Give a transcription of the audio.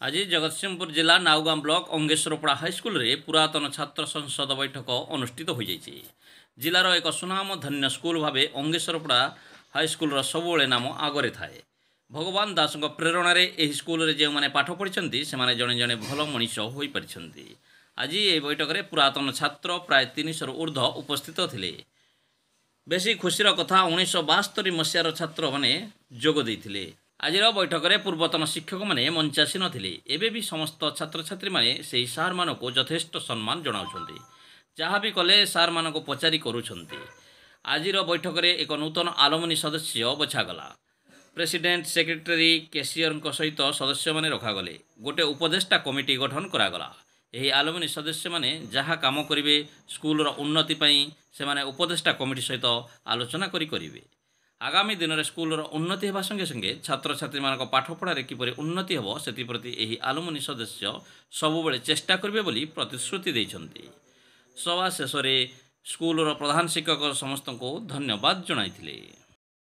आज जगतसिंहपुर जिला नाउगां block अंगेश्वरपड़ा high school रे पुरातन छात्र संसद बैठक अनुष्ठित हो जाइए। जिलार एक सुनाम धन्य स्कूल भाव अंगेश्वरपड़ा हाईस्कल सबुले नाम आगरे थाए। भगवान दास प्रेरणा यह स्कूल जो मैंने पाठ पढ़ी से जड़े जड़े भल मनीष हो पारि। आज ये बैठक में पुरातन छात्र प्राय 300 ऊर्ध्व उपस्थित थे। बेसी खुशीर कथा 1972 मसीहार छात्र मैंने जोग देते। आज बैठक में पूर्वतन शिक्षक मैंने मंचासी नथिले। एबे भी समस्त छात्र छात्री मैंने से सार मान को यथेष्ट सम्मान जनाउछन्ति। जहाँ भी कले सार मान को पचारि करुछन्ति। आज बैठक में एक नूतन आलुमिनी सदस्य बछागला। प्रेसिडेंट सेक्रेटरी कैशियर सहित सदस्य मैंने रखागले। गोटे उपदेष्टा कमिटी गठन करागला। यही आलुमिनी सदस्य मैंने जहाँ काम करेंगे स्कूलर उन्नति से माने उपदेष्टा कमिटी सहित आलोचना करेंगे। आगामी दिन में स्कूलर उन्नति होगा संगे संगे छात्र छात्री मान पाठपढ़ार किपरि उन्नति हो से प्रति यही आलुमिनी सदस्य सबुबले चेष्टा करेंगे बोली प्रतिश्रुति देइछन्ति। सभा शेष में स्कूलर प्रधान शिक्षक समस्त को धन्यवाद जणाइथिले।